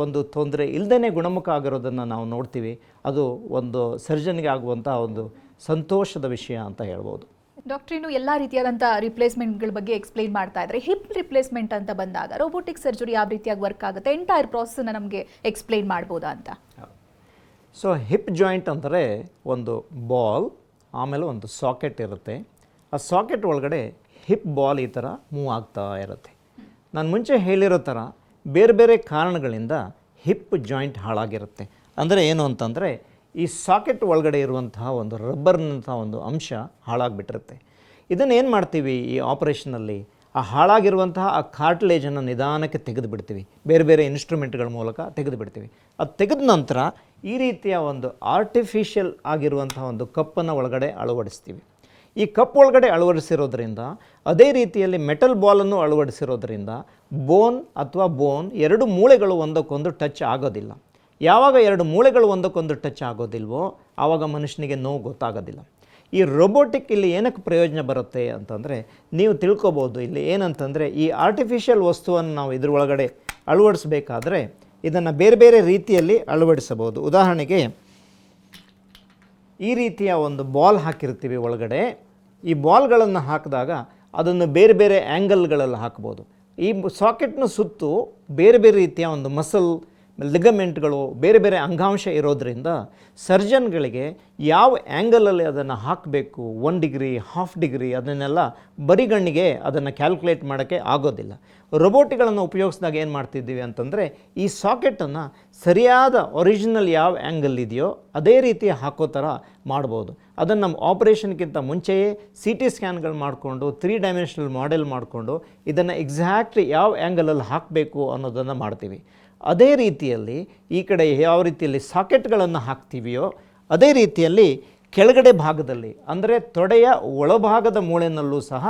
ಒಂದು ತೊಂದರೆ ಇಲ್ಲದೇ ಗುಣಮುಖ ಆಗಿರೋದನ್ನು ನಾವು ನೋಡ್ತೀವಿ. ಅದು ಒಂದು ಸರ್ಜನ್ಗೆ ಆಗುವಂಥ ಒಂದು ಸಂತೋಷದ ವಿಷಯ ಅಂತ ಹೇಳ್ಬೋದು. ಡಾಕ್ಟರ್, ಇನ್ನು ಎಲ್ಲ ರೀತಿಯಾದಂಥ ರಿಪ್ಲೇಸ್ಮೆಂಟ್ಗಳ ಬಗ್ಗೆ ಎಕ್ಸ್ಪ್ಲೈನ್ ಮಾಡ್ತಾ ಇದ್ದಾರೆ. ಹಿಪ್ ರಿಪ್ಲೇಸ್ಮೆಂಟ್ ಅಂತ ಬಂದಾಗ ರೋಬೋಟಿಕ್ ಸರ್ಜರಿ ಯಾವ ರೀತಿಯಾಗಿ ವರ್ಕ್ ಆಗುತ್ತೆ, ಎಂಟೈರ್ ಪ್ರಾಸೆಸ್ನ ನಮಗೆ ಎಕ್ಸ್ಪ್ಲೈನ್ ಮಾಡ್ಬೋದಾ ಅಂತ. ಸೊ ಹಿಪ್ ಜಾಯಿಂಟ್ ಅಂದರೆ ಒಂದು ಬಾಲ್, ಆಮೇಲೆ ಒಂದು ಸಾಕೆಟ್ ಇರುತ್ತೆ. ಆ ಸಾಕೆಟ್ ಒಳಗಡೆ ಹಿಪ್ ಬಾಲ್ ಈ ಥರ ಮೂವ್ ಆಗ್ತಾ ಇರುತ್ತೆ. ನಾನು ಮುಂಚೆ ಹೇಳಿರೋ ಥರ ಬೇರೆ ಬೇರೆ ಕಾರಣಗಳಿಂದ ಹಿಪ್ ಜಾಯಿಂಟ್ ಹಾಳಾಗಿರುತ್ತೆ. ಅಂದರೆ ಏನು ಅಂತಂದರೆ, ಈ ಸಾಕೆಟ್ ಒಳಗಡೆ ಇರುವಂತಹ ಒಂದು ರಬ್ಬರ್ನಂಥ ಒಂದು ಅಂಶ ಹಾಳಾಗಿಬಿಟ್ಟಿರುತ್ತೆ. ಇದನ್ನು ಏನು ಮಾಡ್ತೀವಿ ಈ ಆಪರೇಷನಲ್ಲಿ, ಆ ಹಾಳಾಗಿರುವಂತಹ ಆ ಕಾರ್ಟ್ಲೇಜನ್ನು ನಿಧಾನಕ್ಕೆ ತೆಗೆದು ಬಿಡ್ತೀವಿ, ಬೇರೆ ಬೇರೆ ಇನ್ಸ್ಟ್ರೂಮೆಂಟ್ಗಳ ಮೂಲಕ ತೆಗೆದು ಬಿಡ್ತೀವಿ. ಅದು ತೆಗೆದ ನಂತರ ಈ ರೀತಿಯ ಒಂದು ಆರ್ಟಿಫಿಷಿಯಲ್ ಆಗಿರುವಂತಹ ಒಂದು ಕಪ್ಪನ್ನು ಒಳಗಡೆ ಅಳವಡಿಸ್ತೀವಿ. ಈ ಕಪ್ ಒಳಗಡೆ ಅಳವಡಿಸಿರೋದ್ರಿಂದ, ಅದೇ ರೀತಿಯಲ್ಲಿ ಮೆಟಲ್ ಬಾಲನ್ನು ಅಳವಡಿಸಿರೋದ್ರಿಂದ ಬೋನ್ ಅಥವಾ ಎರಡು ಮೂಳೆಗಳು ಒಂದಕ್ಕೊಂದು ಟಚ್ ಆಗೋದಿಲ್ಲ. ಯಾವಾಗ ಎರಡು ಮೂಳೆಗಳು ಒಂದಕ್ಕೊಂದು ಟಚ್ ಆಗೋದಿಲ್ವೋ ಆವಾಗ ಮನುಷ್ಯನಿಗೆ ನೋವು ಗೊತ್ತಾಗೋದಿಲ್ಲ. ಈ ರೊಬೋಟಿಕ್ ಇಲ್ಲಿ ಏನಕ್ಕೆ ಪ್ರಯೋಜನ ಬರುತ್ತೆ ಅಂತಂದರೆ, ನೀವು ತಿಳ್ಕೊಬೋದು ಇಲ್ಲಿ ಏನಂತಂದರೆ, ಈ ಆರ್ಟಿಫಿಷಿಯಲ್ ವಸ್ತುವನ್ನು ನಾವು ಇದ್ರ ಒಳಗಡೆ ಅಳವಡಿಸ್ಬೇಕಾದ್ರೆ ಇದನ್ನು ಬೇರೆ ಬೇರೆ ರೀತಿಯಲ್ಲಿ ಅಳವಡಿಸಬಹುದು. ಉದಾಹರಣೆಗೆ ಈ ರೀತಿಯ ಒಂದು ಬಾಲ್ ಹಾಕಿರ್ತೀವಿ ಒಳಗಡೆ. ಈ ಬಾಲ್ಗಳನ್ನು ಹಾಕಿದಾಗ ಅದನ್ನು ಬೇರೆ ಬೇರೆ ಆ್ಯಂಗಲ್ಗಳಲ್ಲಿ ಹಾಕ್ಬೋದು. ಈ ಸಾಕೆಟ್ನ ಸುತ್ತು ಬೇರೆ ಬೇರೆ ರೀತಿಯ ಒಂದು ಮಸಲ್, ಲಿಗಮೆಂಟ್ಗಳು, ಬೇರೆ ಬೇರೆ ಅಂಗಾಂಶ ಇರೋದರಿಂದ ಸರ್ಜನ್ಗಳಿಗೆ ಯಾವ ಆ್ಯಂಗಲಲ್ಲಿ ಅದನ್ನು ಹಾಕಬೇಕು, 1 ಡಿಗ್ರಿ, 1/2 ಡಿಗ್ರಿ, ಅದನ್ನೆಲ್ಲ ಬರಿಗಣ್ಣಿಗೆ ಅದನ್ನು ಕ್ಯಾಲ್ಕುಲೇಟ್ ಮಾಡೋಕ್ಕೆ ಆಗೋದಿಲ್ಲ. ರೊಬೋಟಿಗಳನ್ನು ಉಪಯೋಗಿಸಿದಾಗ ಏನು ಮಾಡ್ತಿದ್ದೀವಿ ಅಂತಂದರೆ, ಈ ಸಾಕೆಟನ್ನು ಸರಿಯಾದ ಒರಿಜಿನಲ್ ಯಾವ ಆ್ಯಂಗಲ್ ಇದೆಯೋ ಅದೇ ರೀತಿ ಹಾಕೋ ಥರ ಮಾಡ್ಬೋದು. ಅದನ್ನು ನಮ್ಮ ಆಪರೇಷನ್ಗಿಂತ ಮುಂಚೆಯೇ CT ಸ್ಕ್ಯಾನ್ಗಳು ಮಾಡಿಕೊಂಡು 3 ಡೈಮೆನ್ಷನಲ್ ಮಾಡೆಲ್ ಮಾಡಿಕೊಂಡು ಇದನ್ನು ಎಕ್ಸಾಕ್ಟ್ಲಿ ಯಾವ ಆ್ಯಂಗಲಲ್ಲಿ ಹಾಕಬೇಕು ಅನ್ನೋದನ್ನು ಮಾಡ್ತೀವಿ. ಅದೇ ರೀತಿಯಲ್ಲಿ ಈ ಕಡೆ ಯಾವ ರೀತಿಯಲ್ಲಿ ಸಾಕೆಟ್ಗಳನ್ನು ಹಾಕ್ತೀವಿಯೋ ಅದೇ ರೀತಿಯಲ್ಲಿ ಕೆಳಗಡೆ ಭಾಗದಲ್ಲಿ, ಅಂದರೆ ತೊಡೆಯ ಒಳಭಾಗದ ಮೂಳೆನಲ್ಲೂ ಸಹ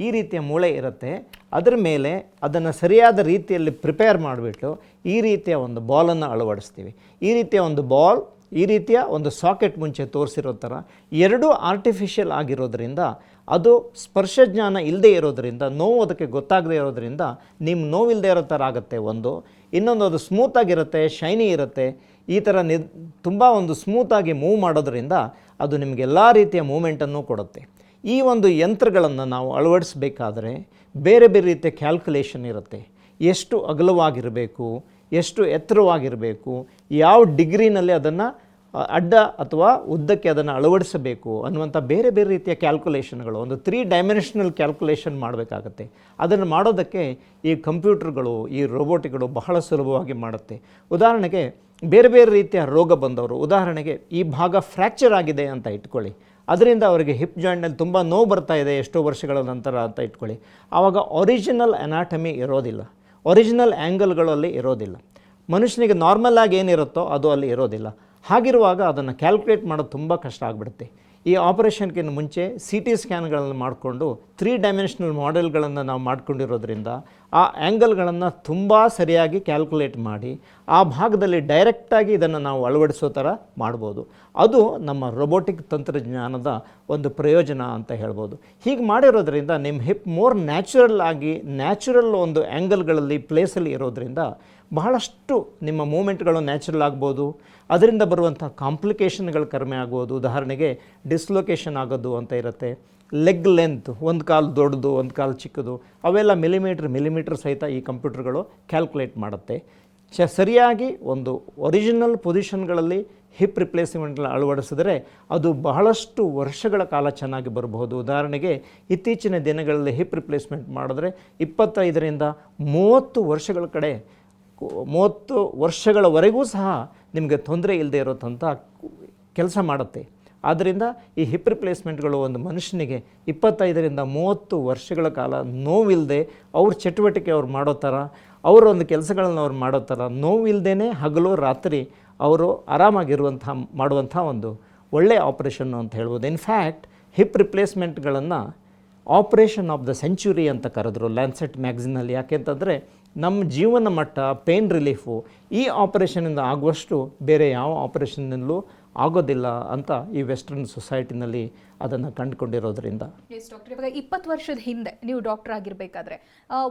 ಈ ರೀತಿಯ ಮೂಳೆ ಇರುತ್ತೆ. ಅದರ ಮೇಲೆ ಅದನ್ನು ಸರಿಯಾದ ರೀತಿಯಲ್ಲಿ ಪ್ರಿಪೇರ್ ಮಾಡಿಬಿಟ್ಟು ಈ ರೀತಿಯ ಒಂದು ಬಾಲನ್ನು ಅಳವಡಿಸ್ತೀವಿ. ಈ ರೀತಿಯ ಒಂದು ಬಾಲ್, ಈ ರೀತಿಯ ಒಂದು ಸಾಕೆಟ್ ಮುಂಚೆ ತೋರಿಸಿರೋ ಥರ ಎರಡೂ ಆರ್ಟಿಫಿಷಿಯಲ್ ಆಗಿರೋದ್ರಿಂದ, ಅದು ಸ್ಪರ್ಶಜ್ಞಾನ ಇಲ್ಲದೆ ಇರೋದ್ರಿಂದ, ನೋವು ಅದಕ್ಕೆ ಗೊತ್ತಾಗದೇ ಇರೋದ್ರಿಂದ ನಿಮ್ಮ ನೋವಿಲ್ಲದೆ ಇರೋ ಥರ ಆಗುತ್ತೆ. ಇನ್ನೊಂದು ಅದು ಸ್ಮೂತಾಗಿರುತ್ತೆ, ಶೈನಿ ಇರುತ್ತೆ. ಈ ಥರ ತುಂಬ ಒಂದು ಸ್ಮೂತಾಗಿ ಮೂವ್ ಮಾಡೋದ್ರಿಂದ ಅದು ನಿಮಗೆಲ್ಲ ರೀತಿಯ ಮೂಮೆಂಟನ್ನು ಕೊಡುತ್ತೆ. ಈ ಒಂದು ಯಂತ್ರಗಳನ್ನು ನಾವು ಅಳವಡಿಸಬೇಕಾದ್ರೆ ಬೇರೆ ಬೇರೆ ರೀತಿಯ ಕ್ಯಾಲ್ಕುಲೇಷನ್ ಇರುತ್ತೆ. ಎಷ್ಟು ಅಗಲವಾಗಿರಬೇಕು, ಎಷ್ಟು ಎತ್ತರವಾಗಿರಬೇಕು, ಯಾವ ಡಿಗ್ರಿನಲ್ಲಿ ಅದನ್ನು ಅಡ್ಡ ಅಥವಾ ಉದ್ದಕ್ಕೆ ಅದನ್ನು ಅಳವಡಿಸಬೇಕು ಅನ್ನುವಂಥ ಬೇರೆ ಬೇರೆ ರೀತಿಯ ಕ್ಯಾಲ್ಕುಲೇಷನ್ಗಳು, ಒಂದು 3 ಡೈಮೆನ್ಷನಲ್ ಕ್ಯಾಲ್ಕುಲೇಷನ್ ಮಾಡಬೇಕಾಗತ್ತೆ. ಅದನ್ನು ಮಾಡೋದಕ್ಕೆ ಈ ಕಂಪ್ಯೂಟರ್ಗಳು, ಈ ರೋಬೋಟಿಕ್ಗಳು ಬಹಳ ಸುಲಭವಾಗಿ ಮಾಡುತ್ತೆ. ಉದಾಹರಣೆಗೆ ಬೇರೆ ಬೇರೆ ರೀತಿಯ ರೋಗ ಬಂದವರು, ಉದಾಹರಣೆಗೆ ಈ ಭಾಗ ಫ್ರ್ಯಾಕ್ಚರ್ ಆಗಿದೆ ಅಂತ ಇಟ್ಕೊಳ್ಳಿ, ಅದರಿಂದ ಅವರಿಗೆ ಹಿಪ್ ಜಾಯಿಂಟ್ನಲ್ಲಿ ತುಂಬ ನೋವು ಬರ್ತಾ ಇದೆ ಎಷ್ಟೋ ವರ್ಷಗಳ ನಂತರ ಅಂತ ಇಟ್ಕೊಳ್ಳಿ. ಆವಾಗ ಒರಿಜಿನಲ್ ಅನಾಟಮಿ ಇರೋದಿಲ್ಲ, ಒರಿಜಿನಲ್ ಆ್ಯಂಗಲ್ಗಳಲ್ಲಿ ಇರೋದಿಲ್ಲ. ಮನುಷ್ಯನಿಗೆ ನಾರ್ಮಲ್ ಆಗಿ ಏನಿರುತ್ತೋ ಅದು ಅಲ್ಲಿ ಇರೋದಿಲ್ಲ. ಹಾಗಿರುವಾಗ ಅದನ್ನು ಕ್ಯಾಲ್ಕುಲೇಟ್ ಮಾಡೋದು ತುಂಬ ಕಷ್ಟ ಆಗಿಬಿಡುತ್ತೆ. ಈ ಆಪರೇಷನ್ಗಿಂತ ಮುಂಚೆ ಸಿ ಟಿ ಸ್ಕ್ಯಾನ್ಗಳನ್ನು ಮಾಡಿಕೊಂಡು 3 ಡೈಮೆನ್ಷನಲ್ ಮಾಡೆಲ್ಗಳನ್ನು ನಾವು ಮಾಡ್ಕೊಂಡಿರೋದ್ರಿಂದ ಆ ಆ್ಯಂಗಲ್ಗಳನ್ನು ತುಂಬ ಸರಿಯಾಗಿ ಕ್ಯಾಲ್ಕುಲೇಟ್ ಮಾಡಿ ಆ ಭಾಗದಲ್ಲಿ ಡೈರೆಕ್ಟಾಗಿ ಇದನ್ನು ನಾವು ಅಳವಡಿಸೋ ಥರ ಮಾಡ್ಬೋದು. ಅದು ನಮ್ಮ ರೊಬೋಟಿಕ್ ತಂತ್ರಜ್ಞಾನದ ಒಂದು ಪ್ರಯೋಜನ ಅಂತ ಹೇಳ್ಬೋದು. ಹೀಗೆ ಮಾಡಿರೋದ್ರಿಂದ ನಿಮ್ಮ ಹಿಪ್ ಮೋರ್ ನ್ಯಾಚುರಲ್ ಒಂದು ಆ್ಯಂಗಲ್ಗಳಲ್ಲಿ ಪ್ಲೇಸಲ್ಲಿ ಇರೋದ್ರಿಂದ ಬಹಳಷ್ಟು ನಿಮ್ಮ ಮೂಮೆಂಟ್ಗಳು ನ್ಯಾಚುರಲ್ ಆಗ್ಬೋದು. ಅದರಿಂದ ಬರುವಂಥ ಕಾಂಪ್ಲಿಕೇಶನ್ಗಳು ಕಡಿಮೆ ಆಗ್ಬೋದು. ಉದಾಹರಣೆಗೆ ಡಿಸ್ಲೊಕೇಶನ್ ಆಗೋದು ಅಂತ ಇರುತ್ತೆ. ಲೆಗ್ ಲೆಂತ್, ಒಂದು ಕಾಲು ದೊಡ್ಡದು ಒಂದು ಕಾಲು ಚಿಕ್ಕದು, ಅವೆಲ್ಲ ಮಿಲಿಮೀಟ್ರ್ ಸಹಿತ ಈ ಕಂಪ್ಯೂಟರ್ಗಳು ಕ್ಯಾಲ್ಕುಲೇಟ್ ಮಾಡುತ್ತೆ. ಸರಿಯಾಗಿ ಒಂದು ಒರಿಜಿನಲ್ ಪೊಸಿಷನ್ಗಳಲ್ಲಿ ಹಿಪ್ ರಿಪ್ಲೇಸ್ಮೆಂಟ್ನ ಅಳವಡಿಸಿದ್ರೆ ಅದು ಬಹಳಷ್ಟು ವರ್ಷಗಳ ಕಾಲ ಚೆನ್ನಾಗಿ ಬರಬಹುದು. ಉದಾಹರಣೆಗೆ ಇತ್ತೀಚಿನ ದಿನಗಳಲ್ಲಿ ಹಿಪ್ ರಿಪ್ಲೇಸ್ಮೆಂಟ್ ಮಾಡಿದ್ರೆ 25ರಿಂದ 30 ವರ್ಷಗಳವರೆಗೂ ಸಹ ನಿಮಗೆ ತೊಂದರೆ ಇಲ್ಲದೆ ಇರೋದಂಥ ಕೆಲಸ ಮಾಡುತ್ತೆ. ಆದ್ದರಿಂದ ಈ ಹಿಪ್ ರಿಪ್ಲೇಸ್ಮೆಂಟ್ಗಳು ಒಂದು ಮನುಷ್ಯನಿಗೆ 25ರಿಂದ 30 ವರ್ಷಗಳ ಕಾಲ ನೋವಿಲ್ಲದೆ ಅವ್ರ ಚಟುವಟಿಕೆ ಅವ್ರು ಮಾಡೋ ಥರ, ಅವರ ಒಂದು ಕೆಲಸಗಳನ್ನು ಅವ್ರು ಮಾಡೋ ಥರ ನೋವಿಲ್ಲದೇ ಹಗಲು ರಾತ್ರಿ ಅವರು ಆರಾಮಾಗಿರುವಂಥ ಮಾಡುವಂಥ ಒಂದು ಒಳ್ಳೆಯ ಆಪ್ರೇಷನ್ನು ಅಂತ ಹೇಳ್ಬೋದು. ಇನ್ಫ್ಯಾಕ್ಟ್ ಹಿಪ್ ರಿಪ್ಲೇಸ್ಮೆಂಟ್ಗಳನ್ನು ಆಪ್ರೇಷನ್ ಆಫ್ ದ ಸೆಂಚುರಿ ಅಂತ ಕರೆದ್ರು ಲ್ಯಾನ್ಸೆಟ್ ಮ್ಯಾಗ್ಝಿನಲ್ಲಿ. ಯಾಕೆಂತಂದರೆ ನಮ್ಮ ಜೀವನ ಮಟ್ಟ, ಪೇನ್ ರಿಲೀಫು ಈ ಆಪರೇಷನಿಂದ ಆಗುವಷ್ಟು ಬೇರೆ ಯಾವ ಆಪರೇಷನ್ನಲ್ಲೂ ಆಗೋದಿಲ್ಲ ಅಂತ ಈ ವೆಸ್ಟರ್ನ್ ಸೊಸೈಟಿನಲ್ಲಿ ಅದನ್ನು ಕಂಡುಕೊಂಡಿರೋದ್ರಿಂದ. ಎಸ್ ಡಾಕ್ಟರ್, ಇವಾಗ 20 ವರ್ಷದ ಹಿಂದೆ ನೀವು ಡಾಕ್ಟರ್ ಆಗಿರಬೇಕಾದ್ರೆ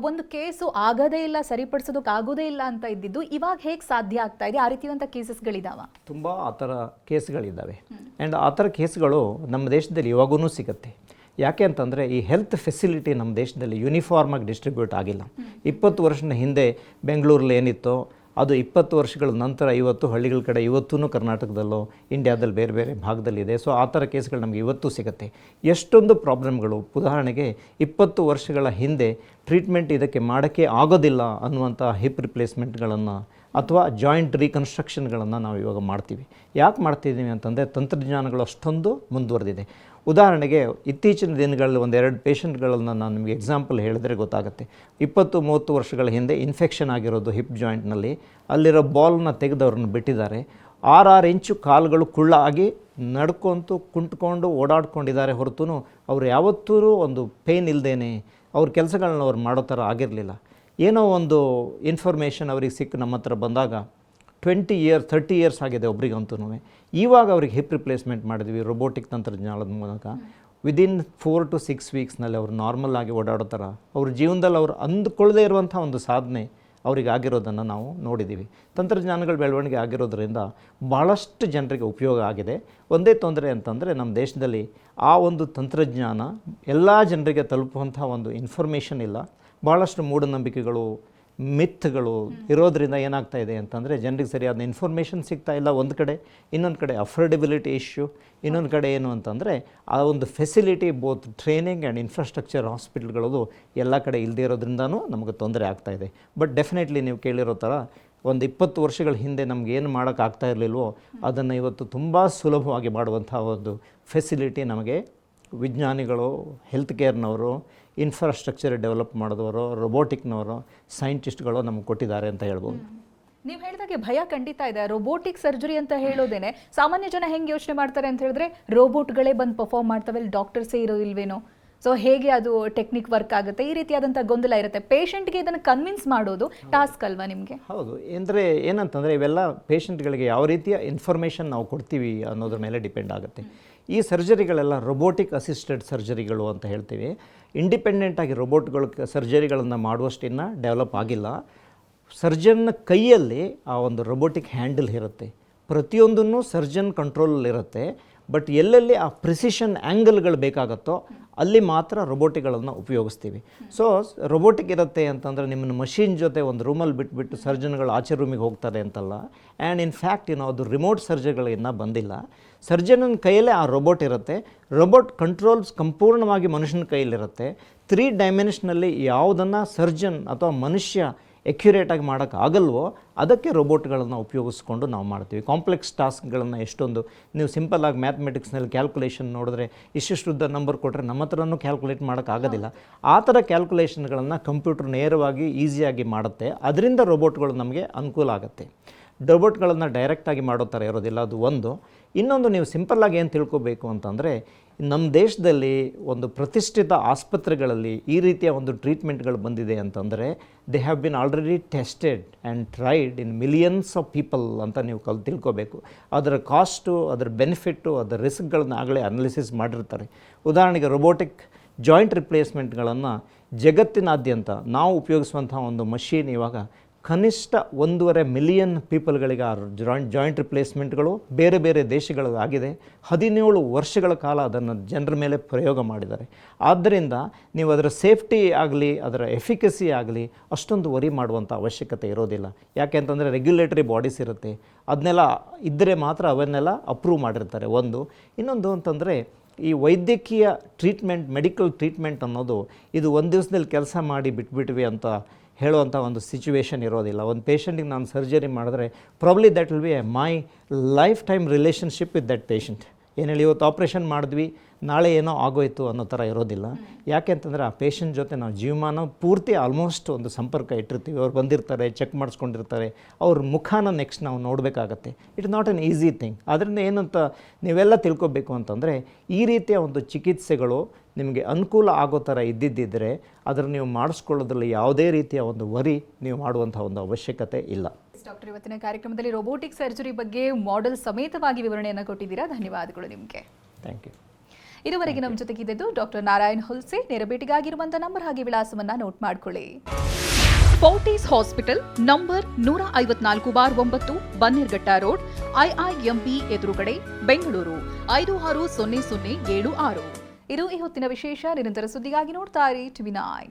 ಒಂದು ಕೇಸು ಆಗೋದೇ ಇಲ್ಲ, ಸರಿಪಡಿಸೋದಕ್ಕೆ ಆಗೋದೇ ಇಲ್ಲ ಅಂತ ಇದ್ದಿದ್ದು ಇವಾಗ ಹೇಗೆ ಸಾಧ್ಯ ಆಗ್ತಾ ಇದೆ? ಆ ರೀತಿಯಾದಂಥ ಕೇಸಸ್ಗಳಿದಾವ? ತುಂಬ ಆ ಥರ ಕೇಸ್ಗಳಿದ್ದಾವೆ. ಆ್ಯಂಡ್ ಆ ಥರ ಕೇಸ್ಗಳು ನಮ್ಮ ದೇಶದಲ್ಲಿ ಇವಾಗೂ ಸಿಗುತ್ತೆ. ಯಾಕೆ ಅಂತಂದರೆ ಈ ಹೆಲ್ತ್ ಫೆಸಿಲಿಟಿ ನಮ್ಮ ದೇಶದಲ್ಲಿ ಯೂನಿಫಾರ್ಮಾಗಿ ಡಿಸ್ಟ್ರಿಬ್ಯೂಟ್ ಆಗಿಲ್ಲ. 20 ವರ್ಷದ ಹಿಂದೆ ಬೆಂಗಳೂರಲ್ಲಿ ಏನಿತ್ತೋ ಅದು 20 ವರ್ಷಗಳ ನಂತರ ಇವತ್ತು ಹಳ್ಳಿಗಳ ಕಡೆ ಇವತ್ತೂ ಕರ್ನಾಟಕದಲ್ಲೋ ಇಂಡಿಯಾದಲ್ಲಿ ಬೇರೆ ಬೇರೆ ಭಾಗದಲ್ಲಿದೆ. ಸೊ ಆ ಥರ ಕೇಸ್ಗಳು ನಮಗೆ ಇವತ್ತು ಸಿಗುತ್ತೆ. ಎಷ್ಟೊಂದು ಪ್ರಾಬ್ಲಮ್ಗಳು, ಉದಾಹರಣೆಗೆ 20 ವರ್ಷಗಳ ಹಿಂದೆ ಟ್ರೀಟ್ಮೆಂಟ್ ಇದಕ್ಕೆ ಮಾಡೋಕ್ಕೆ ಆಗೋದಿಲ್ಲ ಅನ್ನುವಂಥ ಹಿಪ್ ರಿಪ್ಲೇಸ್ಮೆಂಟ್ಗಳನ್ನು ಅಥವಾ ಜಾಯಿಂಟ್ ರೀಕನ್ಸ್ಟ್ರಕ್ಷನ್ಗಳನ್ನು ನಾವು ಇವಾಗ ಮಾಡ್ತೀವಿ. ಯಾಕೆ ಮಾಡ್ತಿದ್ದೀವಿ ಅಂತಂದರೆ ತಂತ್ರಜ್ಞಾನಗಳು ಅಷ್ಟೊಂದು ಮುಂದುವರೆದಿದೆ. ಉದಾಹರಣೆಗೆ ಇತ್ತೀಚಿನ ದಿನಗಳಲ್ಲಿ 1-2 ಪೇಷಂಟ್ಗಳನ್ನು ನಾನು ನಿಮಗೆ ಎಕ್ಸಾಂಪಲ್ ಹೇಳಿದ್ರೆ ಗೊತ್ತಾಗುತ್ತೆ. 20-30 ವರ್ಷಗಳ ಹಿಂದೆ ಇನ್ಫೆಕ್ಷನ್ ಆಗಿರೋದು ಹಿಪ್ ಜಾಯಿಂಟ್ನಲ್ಲಿ, ಅಲ್ಲಿರೋ ಬಾಲ್ನ ತೆಗೆದವ್ರನ್ನ ಬಿಟ್ಟಿದ್ದಾರೆ. 6 ಇಂಚು ಕಾಲುಗಳು ಕುಳ್ಳಾಗಿ ನಡ್ಕೊಂತು ಕುಂಟ್ಕೊಂಡು ಓಡಾಡ್ಕೊಂಡಿದ್ದಾರೆ ಹೊರತು ಅವರು ಯಾವತ್ತೂ ಒಂದು ಪೇನ್ ಇಲ್ಲದೇನೆ ಅವ್ರ ಕೆಲಸಗಳನ್ನ ಅವ್ರು ಮಾಡೋ ಥರ ಆಗಿರಲಿಲ್ಲ. ಏನೋ ಒಂದು ಇನ್ಫಾರ್ಮೇಷನ್ ಅವ್ರಿಗೆ ಸಿಕ್ಕು ನಮ್ಮ ಹತ್ರ ಬಂದಾಗ 30 ಇಯರ್ಸ್ ಆಗಿದೆ ಒಬ್ರಿಗಂತೂ. ಇವಾಗ ಅವ್ರಿಗೆ ಹಿಪ್ ರಿಪ್ಲೇಸ್ಮೆಂಟ್ ಮಾಡಿದ್ವಿ ರೊಬೋಟಿಕ್ ತಂತ್ರಜ್ಞಾನದ ಮೂಲಕ. ವಿದಿನ್ 4 to 6 ವೀಕ್ಸ್ನಲ್ಲಿ ಅವರು ನಾರ್ಮಲ್ ಆಗಿ ಓಡಾಡೋ ಥರ ಅವ್ರ ಜೀವನದಲ್ಲಿ ಅವರು ಅಂದುಕೊಳ್ಳದೇ ಇರುವಂಥ ಒಂದು ಸಾಧನೆ ಅವರಿಗೆ ಆಗಿರೋದನ್ನು ನಾವು ನೋಡಿದ್ದೀವಿ. ತಂತ್ರಜ್ಞಾನಗಳ ಬೆಳವಣಿಗೆ ಆಗಿರೋದ್ರಿಂದ ಭಾಳಷ್ಟು ಜನರಿಗೆ ಉಪಯೋಗ ಆಗಿದೆ. ಒಂದೇ ತೊಂದರೆ ಅಂತಂದರೆ ನಮ್ಮ ದೇಶದಲ್ಲಿ ಆ ಒಂದು ತಂತ್ರಜ್ಞಾನ ಎಲ್ಲ ಜನರಿಗೆ ತಲುಪುವಂಥ ಒಂದು ಇನ್ಫಾರ್ಮೇಷನ್ ಇಲ್ಲ. ಭಾಳಷ್ಟು ಮೂಢನಂಬಿಕೆಗಳು, ಮಿತ್ಗಳು ಇರೋದ್ರಿಂದ ಏನಾಗ್ತಾ ಇದೆ ಅಂತಂದರೆ ಜನರಿಗೆ ಸರಿಯಾದ ಇನ್ಫಾರ್ಮೇಷನ್ ಸಿಗ್ತಾ ಇಲ್ಲ ಒಂದು ಕಡೆ. ಇನ್ನೊಂದು ಕಡೆ ಅಫೋರ್ಡೆಬಿಲಿಟಿ ಇಶ್ಯೂ, ಇನ್ನೊಂದು ಕಡೆ ಏನು ಅಂತಂದರೆ ಆ ಒಂದು facility both training and infrastructure ಹಾಸ್ಪಿಟಲ್ಗಳದು ಎಲ್ಲ ಕಡೆ ಇಲ್ಲದೇ ಇರೋದ್ರಿಂದನೂ ನಮಗೆ ತೊಂದರೆ ಆಗ್ತಾಯಿದೆ. ಬಟ್ ಡೆಫಿನೆಟ್ಲಿ ನೀವು ಕೇಳಿರೋ ಥರ ಒಂದು 20 ವರ್ಷಗಳ ಹಿಂದೆ ನಮ್ಗೆ ಏನು ಮಾಡೋಕ್ಕಾಗ್ತಾ ಇರಲಿಲ್ವೋ ಅದನ್ನು ಇವತ್ತು ತುಂಬ ಸುಲಭವಾಗಿ ಮಾಡುವಂಥ ಒಂದು ಫೆಸಿಲಿಟಿ ನಮಗೆ ವಿಜ್ಞಾನಿಗಳು, ಹೆಲ್ತ್ ಕೇರ್ನವರು, ಇನ್ಫ್ರಾಸ್ಟ್ರಕ್ಚರ್ ಡೆವಲಪ್ ಮಾಡಿದವರು, ರೊಬೋಟಿಕ್ನವರು, ಸೈಂಟಿಸ್ಟ್ಗಳು ನಮ್ಗೆ ಕೊಟ್ಟಿದ್ದಾರೆ ಅಂತ ಹೇಳ್ಬೋದು. ನೀವು ಹೇಳಿದಾಗೆ ಭಯ ಖಂಡಿತ ಇದೆ. ರೋಬೋಟಿಕ್ ಸರ್ಜರಿ ಅಂತ ಹೇಳೋದೇನೆ ಸಾಮಾನ್ಯ ಜನ ಹೆಂಗೆ ಯೋಚನೆ ಮಾಡ್ತಾರೆ ಅಂತ ಹೇಳಿದ್ರೆ ರೋಬೋಟ್ಗಳೇ ಬಂದು ಪರ್ಫಾರ್ಮ್ ಮಾಡ್ತವೆ, ಅಲ್ಲಿ ಡಾಕ್ಟರ್ಸೇ ಇರೋದಿಲ್ವೇನೋ, ಸೊ ಹೇಗೆ ಅದು ಟೆಕ್ನಿಕ್ ವರ್ಕ್ ಆಗುತ್ತೆ, ಈ ರೀತಿಯಾದಂಥ ಗೊಂದಲ ಇರುತ್ತೆ. ಪೇಷಂಟ್ಗೆ ಇದನ್ನು ಕನ್ವಿನ್ಸ್ ಮಾಡೋದು ಟಾಸ್ಕ್ ಅಲ್ವಾ ನಿಮಗೆ? ಹೌದು. ಅಂದರೆ ಏನಂತಂದರೆ ಇವೆಲ್ಲ ಪೇಷಂಟ್ಗಳಿಗೆ ಯಾವ ರೀತಿಯ ಇನ್ಫಾರ್ಮೇಷನ್ ನಾವು ಕೊಡ್ತೀವಿ ಅನ್ನೋದ್ರ ಮೇಲೆ ಡಿಪೆಂಡ್ ಆಗುತ್ತೆ. ಈ ಸರ್ಜರಿಗಳೆಲ್ಲ ರೊಬೋಟಿಕ್ ಅಸಿಸ್ಟೆಡ್ ಸರ್ಜರಿಗಳು ಅಂತ ಹೇಳ್ತೀವಿ. ಇಂಡಿಪೆಂಡೆಂಟಾಗಿ ರೋಬೋಟ್ಗಳು ಸರ್ಜರಿಗಳನ್ನು ಮಾಡುವಷ್ಟು ಇನ್ನೂ ಡೆವಲಪ್ ಆಗಿಲ್ಲ. ಸರ್ಜನ್ನ ಕೈಯಲ್ಲಿ ಆ ಒಂದು ರೊಬೋಟಿಕ್ ಹ್ಯಾಂಡಲ್ ಇರುತ್ತೆ, ಪ್ರತಿಯೊಂದನ್ನು ಸರ್ಜನ್ ಕಂಟ್ರೋಲಲ್ಲಿರುತ್ತೆ. ಬಟ್ ಎಲ್ಲೆಲ್ಲಿ ಆ ಪ್ರಿಸಿಷನ್ ಆ್ಯಂಗಲ್ಗಳು ಬೇಕಾಗುತ್ತೋ ಅಲ್ಲಿ ಮಾತ್ರ ರೊಬೋಟಿಕ್ಗಳನ್ನು ಉಪಯೋಗಿಸ್ತೀವಿ. ಸೊ ರೊಬೋಟಿಕ್ ಇರುತ್ತೆ ಅಂತಂದರೆ ನಿಮ್ಮನ್ನು ಮಷೀನ್ ಜೊತೆ ಒಂದು ರೂಮಲ್ಲಿ ಬಿಟ್ಬಿಟ್ಟು ಸರ್ಜನ್ಗಳು ಆಚೆ ರೂಮಿಗೆ ಹೋಗ್ತಾರೆ ಅಂತಲ್ಲ. ಆ್ಯಂಡ್ ಇನ್ ಫ್ಯಾಕ್ಟ್ ಅದು ರಿಮೋಟ್ ಸರ್ಜರಿಗಳು ಇನ್ನೂ ಬಂದಿಲ್ಲ. ಸರ್ಜನನ ಕೈಯಲ್ಲೇ ಆ ರೋಬೋಟ್ ಇರುತ್ತೆ. ರೋಬೋಟ್ ಕಂಟ್ರೋಲ್ಸ್ ಸಂಪೂರ್ಣವಾಗಿ ಮನುಷ್ಯನ ಕೈಯಲ್ಲಿರುತ್ತೆ. 3 ಡೈಮೆನ್ಷನಲ್ಲಿ ಯಾವುದನ್ನು ಸರ್ಜನ್ ಅಥವಾ ಮನುಷ್ಯ ಎಕ್ಯುರೇಟಾಗಿ ಮಾಡೋಕ್ಕಾಗಲ್ವೋ ಅದಕ್ಕೆ ರೋಬೋಟ್ಗಳನ್ನು ಉಪಯೋಗಿಸ್ಕೊಂಡು ನಾವು ಮಾಡ್ತೀವಿ. ಕಾಂಪ್ಲೆಕ್ಸ್ ಟಾಸ್ಕ್ಗಳನ್ನು ಎಷ್ಟೊಂದು ನೀವು ಸಿಂಪಲ್ಲಾಗಿ ಮ್ಯಾಥಮೆಟಿಕ್ಸ್ನಲ್ಲಿ ಕ್ಯಾಲ್ಕುಲೇಷನ್ ನೋಡಿದ್ರೆ ಇಷ್ಟಿಷ್ಟುದ್ದ ನಂಬರ್ ಕೊಟ್ಟರೆ ನಮ್ಮ ಹತ್ರನೂ ಕ್ಯಾಲ್ಕುಲೇಟ್ ಮಾಡೋಕ್ಕಾಗೋದಿಲ್ಲ. ಆ ಥರ ಕ್ಯಾಲ್ಕುಲೇಷನ್ಗಳನ್ನು ಕಂಪ್ಯೂಟರ್ ನೇರವಾಗಿ ಈಸಿಯಾಗಿ ಮಾಡುತ್ತೆ. ಅದರಿಂದ ರೋಬೋಟ್ಗಳು ನಮಗೆ ಅನುಕೂಲ ಆಗುತ್ತೆ. ರೋಬೋಟ್ಗಳನ್ನು ಡೈರೆಕ್ಟಾಗಿ ಮಾಡೋ ಥರ ಇರೋದಿಲ್ಲ, ಅದು ಒಂದು. ಇನ್ನೊಂದು ನೀವು ಸಿಂಪಲ್ಲಾಗಿ ಏನು ತಿಳ್ಕೊಬೇಕು ಅಂತಂದರೆ, ನಮ್ಮ ದೇಶದಲ್ಲಿ ಒಂದು ಪ್ರತಿಷ್ಠಿತ ಆಸ್ಪತ್ರೆಗಳಲ್ಲಿ ಈ ರೀತಿಯ ಒಂದು ಟ್ರೀಟ್ಮೆಂಟ್ಗಳು ಬಂದಿದೆ ಅಂತಂದರೆ they have been already tested and tried in millions of people ಅಂತ ನೀವು ತಿಳ್ಕೊಬೇಕು. ಅದರ ಕಾಸ್ಟು, ಅದರ ಬೆನಿಫಿಟ್ಟು, ಅದರ ರಿಸ್ಕ್ಗಳನ್ನ ಆಗಲೇ ಅನಾಲಿಸಿಸ್ ಮಾಡಿರ್ತಾರೆ. ಉದಾಹರಣೆಗೆ ರೊಬೋಟಿಕ್ ಜಾಯಿಂಟ್ ರಿಪ್ಲೇಸ್ಮೆಂಟ್ಗಳನ್ನು ಜಗತ್ತಿನಾದ್ಯಂತ ನಾವು ಉಪಯೋಗಿಸುವಂಥ ಒಂದು ಮಷೀನ್ ಇವಾಗ ಕನಿಷ್ಠ 1.5 ಮಿಲಿಯನ್ ಪೀಪಲ್ಗಳಿಗೆ ಆ ಜಾಯಿಂಟ್ ರಿಪ್ಲೇಸ್ಮೆಂಟ್ಗಳು ಬೇರೆ ಬೇರೆ ದೇಶಗಳಾಗಿದೆ. 17 ವರ್ಷಗಳ ಕಾಲ ಅದನ್ನು ಜನರ ಮೇಲೆ ಪ್ರಯೋಗ ಮಾಡಿದ್ದಾರೆ. ಆದ್ದರಿಂದ ನೀವು ಅದರ ಸೇಫ್ಟಿ ಆಗಲಿ, ಅದರ ಎಫಿಕಸಿ ಆಗಲಿ ಅಷ್ಟೊಂದು ವರಿ ಮಾಡುವಂಥ ಅವಶ್ಯಕತೆ ಇರೋದಿಲ್ಲ. ಯಾಕೆ ಅಂತಂದರೆ ರೆಗ್ಯುಲೇಟರಿ ಬಾಡೀಸ್ ಇರುತ್ತೆ, ಅದನ್ನೆಲ್ಲ ಇದ್ದರೆ ಮಾತ್ರ ಅವನ್ನೆಲ್ಲ ಅಪ್ರೂವ್ ಮಾಡಿರ್ತಾರೆ. ಇನ್ನೊಂದು ಅಂತಂದರೆ ಈ ವೈದ್ಯಕೀಯ ಟ್ರೀಟ್ಮೆಂಟ್, ಮೆಡಿಕಲ್ ಟ್ರೀಟ್ಮೆಂಟ್ ಅನ್ನೋದು ಇದು ಒಂದು ದಿವಸದಲ್ಲಿ ಕೆಲಸ ಮಾಡಿ ಬಿಟ್ಬಿಟ್ವಿ ಅಂತ ಹೇಳುವಂಥ ಒಂದು ಸಿಚುವೇಶನ್ ಇರೋದಿಲ್ಲ. ಒಂದು ಪೇಷಂಟಿಗೆ ನಾನು ಸರ್ಜರಿ ಮಾಡಿದ್ರೆ probably that will be my life time relationship with that patient. ಏನು ಹೇಳಿ, ಇವತ್ತು ಆಪ್ರೇಷನ್ ಮಾಡಿದ್ವಿ, ನಾಳೆ ಏನೋ ಆಗೋಯ್ತು ಅನ್ನೋ ಥರ ಇರೋದಿಲ್ಲ. ಯಾಕೆ ಅಂತಂದರೆ ಆ ಪೇಷಂಟ್ ಜೊತೆ ನಾವು ಜೀವಮಾನ ಪೂರ್ತಿ ಆಲ್ಮೋಸ್ಟ್ ಒಂದು ಸಂಪರ್ಕ ಇಟ್ಟಿರ್ತೀವಿ. ಅವ್ರು ಬಂದಿರ್ತಾರೆ, ಚೆಕ್ ಮಾಡಿಸ್ಕೊಂಡಿರ್ತಾರೆ, ಅವ್ರ ಮುಖಾನ ನೆಕ್ಸ್ಟ್ ನಾವು ನೋಡಬೇಕಾಗತ್ತೆ. It's not an easy thing. ಅದರಿಂದ ಏನಂತ ನೀವೆಲ್ಲ ತಿಳ್ಕೊಬೇಕು ಅಂತಂದರೆ, ಈ ರೀತಿಯ ಒಂದು ಚಿಕಿತ್ಸೆಗಳು ನಿಮಗೆ ಅನುಕೂಲ ಆಗೋ ಥರ ಇದ್ದಿದ್ದರೆ ಅದನ್ನು ನೀವು ಮಾಡಿಸ್ಕೊಳ್ಳೋದ್ರಲ್ಲಿ ಯಾವುದೇ ರೀತಿಯ ಒಂದು ವರಿ ನೀವು ಮಾಡುವಂಥ ಒಂದು ಅವಶ್ಯಕತೆ ಇಲ್ಲ. ಡಾಕ್ಟರ್, ಇವತ್ತಿನ ಕಾರ್ಯಕ್ರಮದಲ್ಲಿ ರೋಬೋಟಿಕ್ ಸರ್ಜರಿ ಬಗ್ಗೆ ಮಾಡೆಲ್ ಸಮೇತವಾಗಿ ವಿವರಣೆಯನ್ನು ಕೊಟ್ಟಿದ್ದೀರಾ. ಧನ್ಯವಾದಗಳು ನಿಮಗೆ. Thank you. ಇದುವರೆಗೆ ನಮ್ಮ ಜೊತೆಗಿದ್ದು ಡಾಕ್ಟರ್ ನಾರಾಯಣ್ ಹುಲ್ಸೆ. ನೇರ ಭೇಟಿಗಾಗಿರುವಂಥ ನಂಬರ್ ಹಾಗೆ ವಿಳಾಸವನ್ನು ನೋಟ್ ಮಾಡ್ಕೊಳ್ಳಿ. Fortis hospital, number 154/9, Bannerghatta road, IIMB ಎದುರುಗಡೆ, ಬೆಂಗಳೂರು 560076. ಇದು ಈ ಹೊತ್ತಿನ ವಿಶೇಷ. ನಿರಂತರ ಸುದ್ದಿಗಾಗಿ ನೋಡ್ತಾ ಇರಿ TV9.